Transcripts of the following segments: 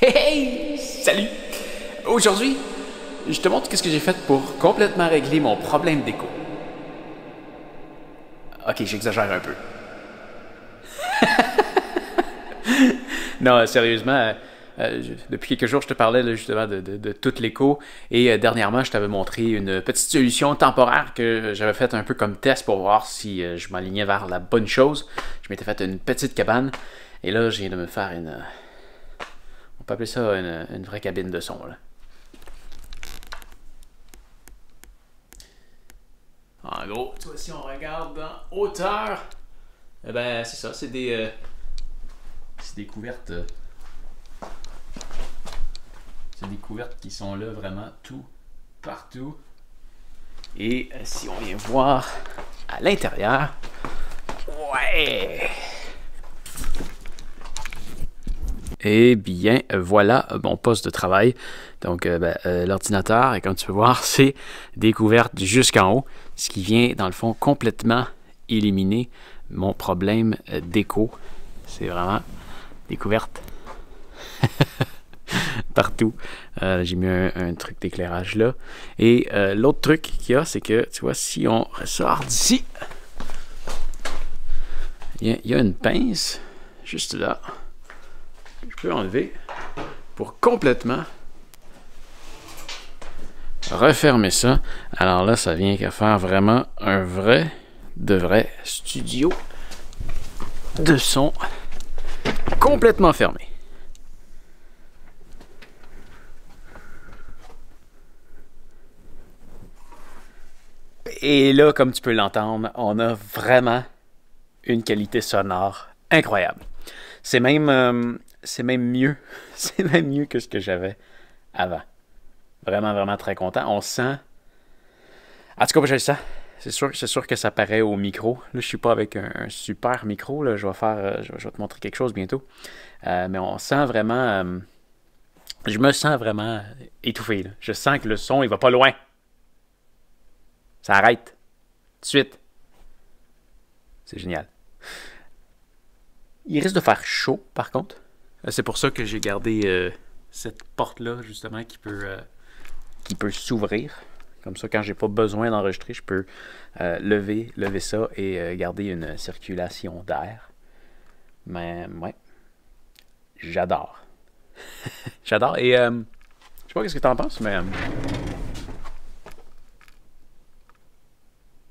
Hey! Salut! Aujourd'hui, je te montre ce que j'ai fait pour complètement régler mon problème d'écho. Ok, j'exagère un peu. Non, sérieusement, depuis quelques jours, je te parlais là, justement de tout l'écho et dernièrement, je t'avais montré une petite solution temporaire que j'avais faite un peu comme test pour voir si je m'alignais vers la bonne chose. Je m'étais fait une petite cabane et là, je viens de me faire on peut appeler ça une vraie cabine de son, là. En gros, tu vois, si on regarde dans hauteur, eh ben, c'est ça, c'est des couvertes. C'est des couvertes qui sont là vraiment tout, partout. Et si on vient voir à l'intérieur, ouais! Eh bien, voilà mon poste de travail. Donc, l'ordinateur, et comme tu peux voir, c'est des couvertes jusqu'en haut, ce qui vient, dans le fond, complètement éliminer mon problème d'écho. C'est vraiment des couvertes partout. J'ai mis un truc d'éclairage là. Et l'autre truc qu'il y a, c'est que, tu vois, si on ressort d'ici, il y a une pince juste là. Je peux enlever pour complètement refermer ça. Alors là, ça vient qu'à faire vraiment un vrai studio de son complètement fermé. Et là, comme tu peux l'entendre, on a vraiment une qualité sonore incroyable. C'est même mieux. C'est même mieux que ce que j'avais avant. Vraiment, vraiment très content. On sent... En tout cas, je le sens. C'est sûr que ça paraît au micro. Là, je suis pas avec un super micro. Là. Je vais te montrer quelque chose bientôt. Mais on sent vraiment... je me sens vraiment étouffé. Là. Je sens que le son, il va pas loin. Ça arrête. Tout de suite. C'est génial. Il risque de faire chaud, par contre. C'est pour ça que j'ai gardé cette porte-là, justement, qui peut s'ouvrir. Comme ça, quand j'ai pas besoin d'enregistrer, je peux lever ça et garder une circulation d'air. Mais, ouais. J'adore. J'adore. Et, je sais pas ce que tu en penses, mais...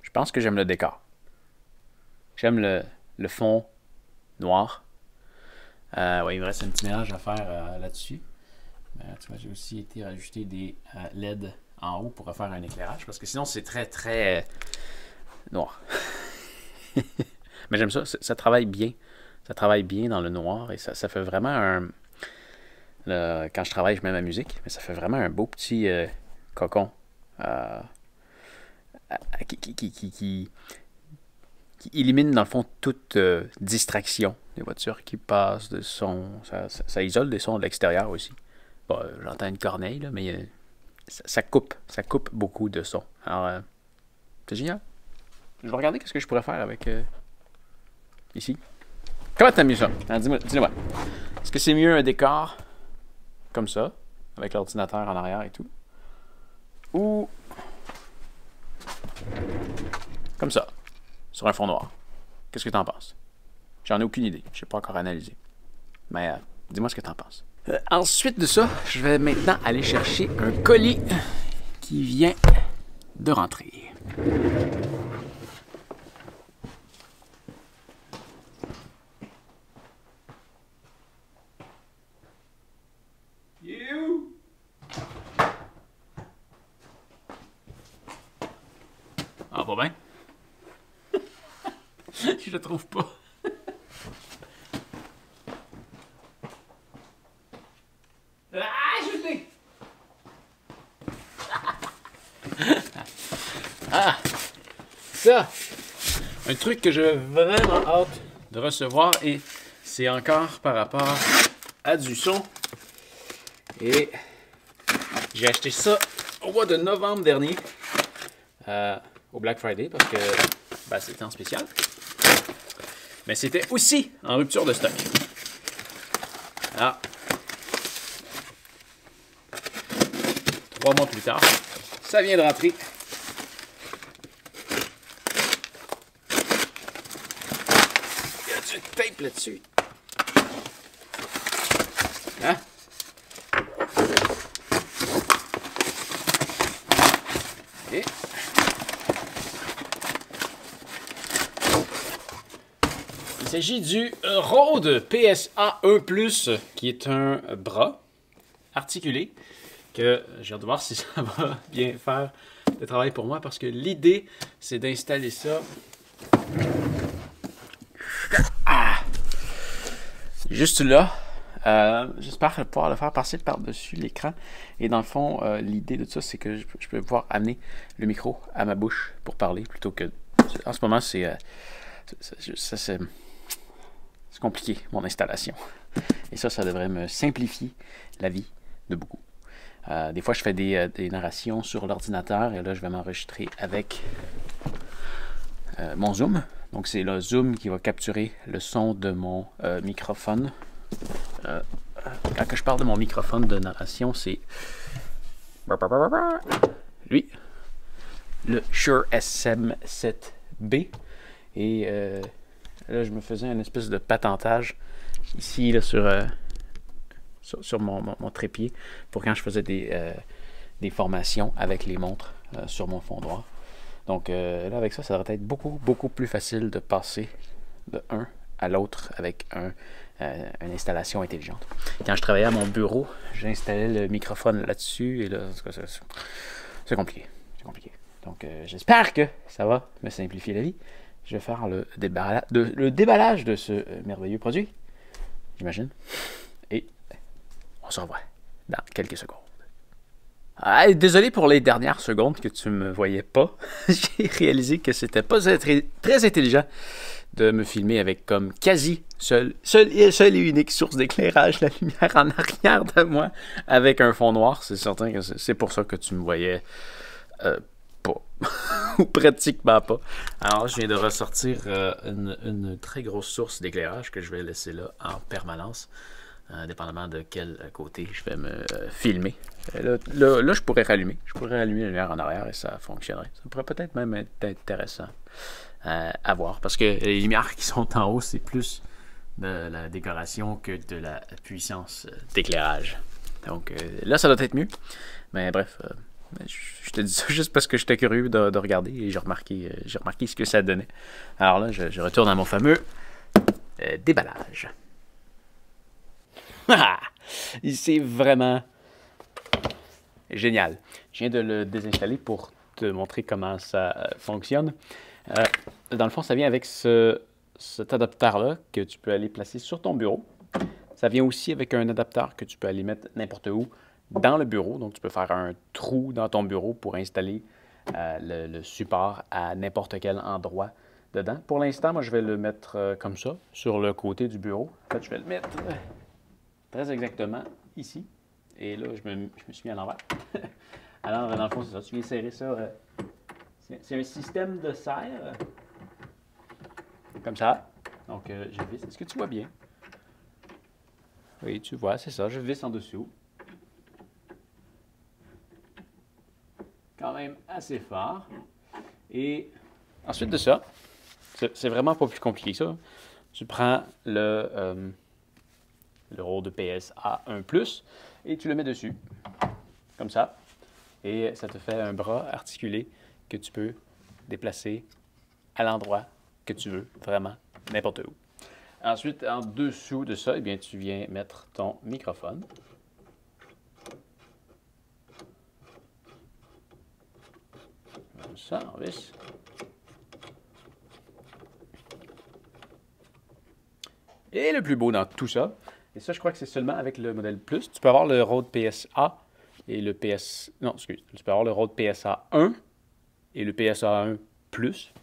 je pense que j'aime le décor. J'aime le fond noir. Ouais, il me reste un petit mélange à faire là-dessus. Tu vois, j'ai aussi été rajouter des LED en haut pour refaire un éclairage parce que sinon c'est très noir. Mais j'aime ça, ça travaille bien. Ça travaille bien dans le noir et ça fait vraiment un... quand je travaille, je mets ma musique, mais ça fait vraiment un beau petit cocon qui élimine dans le fond toute distraction des voitures qui passent, de son. Ça isole des sons de l'extérieur aussi. Bon, j'entends une corneille, là, mais ça coupe beaucoup de sons. Alors, c'est génial. Je vais regarder ce que je pourrais faire avec ici. Comment t'as mis ça? Dis-le-moi. Est-ce que c'est mieux un décor comme ça, avec l'ordinateur en arrière et tout? Ou comme ça, sur un fond noir? Qu'est-ce que t'en penses? J'en ai aucune idée. Je n'ai pas encore analysé. Mais dis-moi ce que t'en penses. Ensuite de ça, je vais maintenant aller chercher un colis qui vient de rentrer. Il est où? Ah, pas bien. Je le trouve pas. Ah, je l'ai! Ah! Ça! Un truc que j'ai vraiment hâte de recevoir et c'est encore par rapport à du son. Et j'ai acheté ça au mois de novembre dernier au Black Friday parce que c'était en spécial. Mais c'était aussi en rupture de stock. Alors, 3 mois plus tard, ça vient de rentrer. Il y a du tape là-dessus. Hein? Et il s'agit du Rode PSA 1 Plus, qui est un bras articulé que j'ai hâte de voir si ça va bien faire le travail pour moi, parce que l'idée, c'est d'installer ça juste là. J'espère pouvoir le faire passer par-dessus l'écran. Et dans le fond, l'idée de ça, c'est que je peux pouvoir amener le micro à ma bouche pour parler, plutôt que... En ce moment, c'est compliqué, mon installation. Et ça devrait me simplifier la vie de beaucoup. Des fois, je fais des narrations sur l'ordinateur, et là, je vais m'enregistrer avec mon Zoom. Donc, c'est le Zoom qui va capturer le son de mon microphone. Quand je parle de mon microphone de narration, c'est lui, le Shure SM7B. Et là, je me faisais une espèce de patentage ici là, sur mon trépied pour quand je faisais des formations avec les montres sur mon fond noir. Donc là, avec ça, ça devrait être beaucoup plus facile de passer de un à l'autre avec une installation intelligente. Quand je travaillais à mon bureau, j'installais le microphone là-dessus, et là, c'est compliqué. C'est compliqué. Donc, j'espère que ça va me simplifier la vie. Je vais faire le déballage de ce merveilleux produit, j'imagine. Et on se revoit dans quelques secondes. Ah, désolé pour les dernières secondes que tu ne me voyais pas. J'ai réalisé que c'était pas très intelligent de me filmer avec comme quasi seule et unique source d'éclairage, la lumière en arrière de moi, avec un fond noir. C'est certain que c'est pour ça que tu me voyais pas, ou pratiquement pas. Alors, je viens de ressortir une très grosse source d'éclairage que je vais laisser là en permanence, dépendamment de quel côté je vais me filmer. Là, je pourrais rallumer. Je pourrais rallumer la lumière en arrière et ça fonctionnerait. Ça pourrait peut-être même être intéressant à voir, parce que les lumières qui sont en haut, c'est plus de la décoration que de la puissance d'éclairage. Donc là, ça doit être mieux. Mais bref, je te dis ça juste parce que j'étais curieux de regarder, et j'ai remarqué ce que ça donnait. Alors là, je retourne à mon fameux déballage. C'est vraiment génial. Je viens de le désinstaller pour te montrer comment ça fonctionne. Dans le fond, ça vient avec cet adaptateur-là que tu peux aller placer sur ton bureau. Ça vient aussi avec un adaptateur que tu peux aller mettre n'importe où dans le bureau. Donc, tu peux faire un trou dans ton bureau pour installer le support à n'importe quel endroit dedans. Pour l'instant, moi, je vais le mettre comme ça, sur le côté du bureau. En fait, je vais le mettre très exactement ici. Et là, je me suis mis à l'envers. Alors, dans le fond, c'est ça. Tu viens serrer ça. C'est un système de serre. Comme ça. Donc, je visse. Est-ce que tu vois bien? Oui, tu vois, c'est ça. Je visse en dessous. Quand même assez fort. Et ensuite de ça, c'est vraiment pas plus compliqué que ça. Tu prends le Rode PSA 1 Plus et tu le mets dessus. Comme ça. Et ça te fait un bras articulé que tu peux déplacer à l'endroit que tu veux, vraiment, n'importe où. Ensuite, en dessous de ça, eh bien, tu viens mettre ton microphone. Comme ça, on visse. Et le plus beau dans tout ça, et ça, je crois que c'est seulement avec le modèle Plus. Tu peux avoir le Rode PSA et le PS... Non, excuse. Tu peux avoir le Rode PSA 1 et le PSA 1 Plus.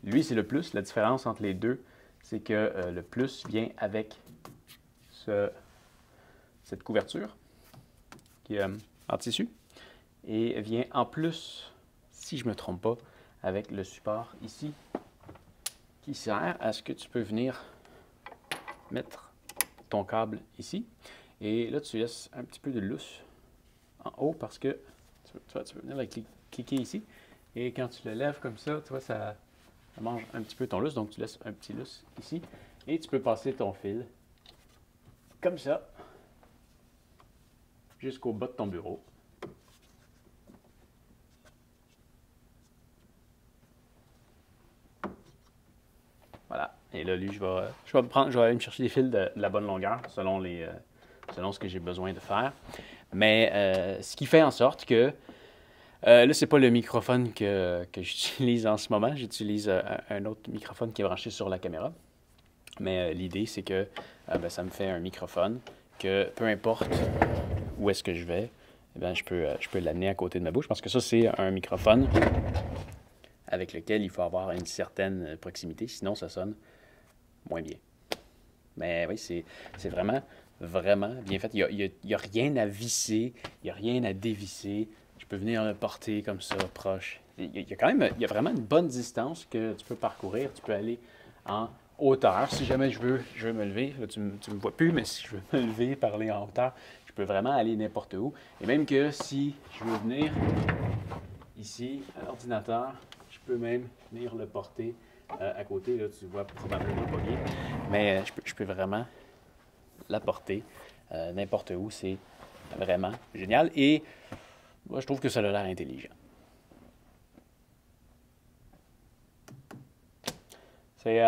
Lui, c'est le Plus. La différence entre les deux, c'est que le Plus vient avec cette couverture qui est en tissu et vient en plus, si je ne me trompe pas, avec le support ici qui sert à ce que tu peux venir mettre ton câble ici. Et là, tu laisses un petit peu de lousse en haut parce que tu peux venir le cliquer ici. Et quand tu le lèves comme ça, tu vois, ça mange un petit peu ton lousse. Donc, tu laisses un petit lousse ici. Et tu peux passer ton fil comme ça jusqu'au bas de ton bureau. Voilà. Et là, lui, je vais aller me chercher des fils de la bonne longueur selon ce que j'ai besoin de faire. Mais ce qui fait en sorte que là, c'est pas le microphone que j'utilise en ce moment. J'utilise un autre microphone qui est branché sur la caméra. Mais l'idée, c'est que ça me fait un microphone que peu importe où est-ce que je vais, je peux l'amener à côté de ma bouche parce que ça, c'est un microphone avec lequel il faut avoir une certaine proximité, sinon ça sonne moins bien. Mais oui, c'est vraiment, vraiment bien fait. Il y a rien à visser, il n'y a rien à dévisser. Je peux venir le porter comme ça, proche. Il y a vraiment une bonne distance que tu peux parcourir. Tu peux aller en hauteur. Si jamais je veux me lever, là, tu me vois plus, mais si je veux me lever, parler en hauteur, je peux vraiment aller n'importe où. Et même que si je veux venir ici à l'ordinateur, je peux même venir le porter à côté. Là, tu vois probablement pas bien, mais je peux vraiment l'apporter n'importe où. C'est vraiment génial. Et moi, je trouve que ça a l'air intelligent. C'est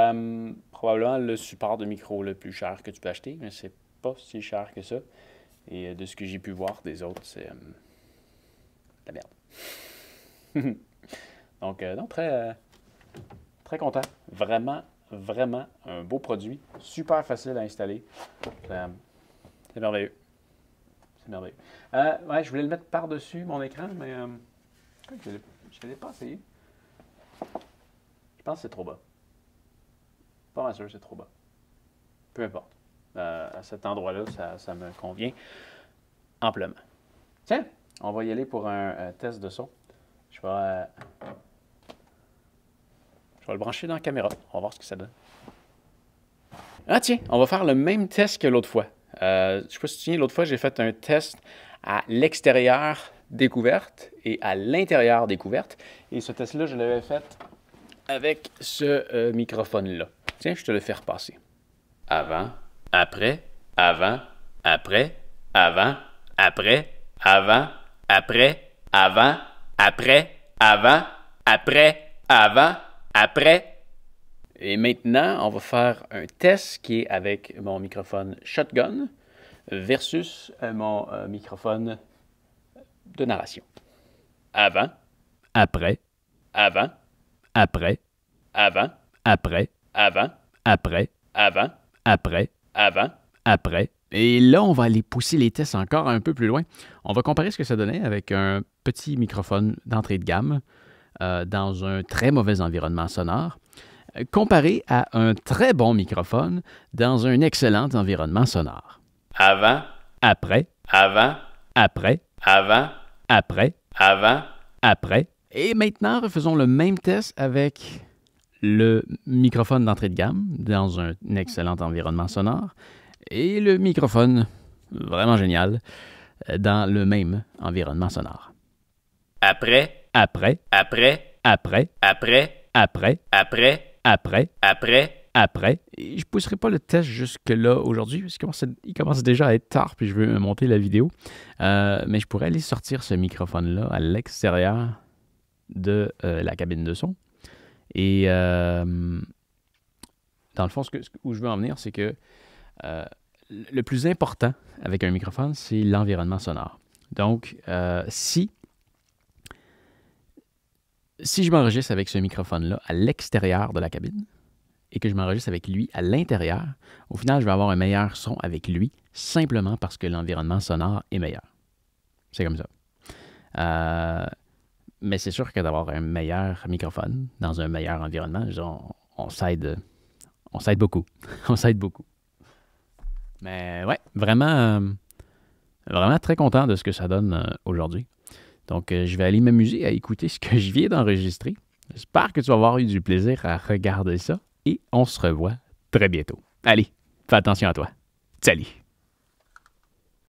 probablement le support de micro le plus cher que tu peux acheter, mais c'est pas si cher que ça. Et de ce que j'ai pu voir des autres, c'est de la merde. Donc, très content. Vraiment, vraiment un beau produit. Super facile à installer. C'est merveilleux. C'est merveilleux. Ouais, je voulais le mettre par-dessus mon écran, mais je ne l'ai pas essayé. Je pense que c'est trop bas. Pas mal sûr que c'est trop bas. Peu importe. À cet endroit-là, ça me convient amplement. Tiens, on va y aller pour un test de son. Je vais le brancher dans la caméra. On va voir ce que ça donne. Ah tiens, on va faire le même test que l'autre fois. Je ne sais pas si tu te souviens, l'autre fois, j'ai fait un test à l'extérieur découverte et à l'intérieur découverte. Et ce test-là, je l'avais fait avec ce microphone-là. Tiens, je te le fais repasser. Avant, après, avant, après, avant, après, avant, après, avant, après, avant, après, avant, après. Et maintenant, on va faire un test qui est avec mon microphone shotgun versus mon microphone de narration. Avant, après, avant, après, avant, après, avant, après, avant, après, avant, après. Et là, on va aller pousser les tests encore un peu plus loin. On va comparer ce que ça donnait avec un petit microphone d'entrée de gamme dans un très mauvais environnement sonore, comparé à un très bon microphone dans un excellent environnement sonore. Avant, après, avant, après, avant, après, avant, après. Et maintenant, refaisons le même test avec le microphone d'entrée de gamme dans un excellent environnement sonore et le microphone vraiment génial dans le même environnement sonore. Après, après, après, après, après, après, après, après, après, après. Et je ne pousserai pas le test jusque-là aujourd'hui, parce qu'il commence déjà à être tard, puis je veux monter la vidéo. Mais je pourrais aller sortir ce microphone-là à l'extérieur de la cabine de son. Et dans le fond, où je veux en venir, c'est que le plus important avec un microphone, c'est l'environnement sonore. Donc, si je m'enregistre avec ce microphone-là à l'extérieur de la cabine et que je m'enregistre avec lui à l'intérieur, au final, je vais avoir un meilleur son avec lui simplement parce que l'environnement sonore est meilleur. C'est comme ça. Mais c'est sûr que d'avoir un meilleur microphone dans un meilleur environnement, on s'aide beaucoup. On s'aide beaucoup. Mais ouais, vraiment très content de ce que ça donne aujourd'hui. Donc, je vais aller m'amuser à écouter ce que je viens d'enregistrer. J'espère que tu vas avoir eu du plaisir à regarder ça et on se revoit très bientôt. Allez, fais attention à toi. Salut!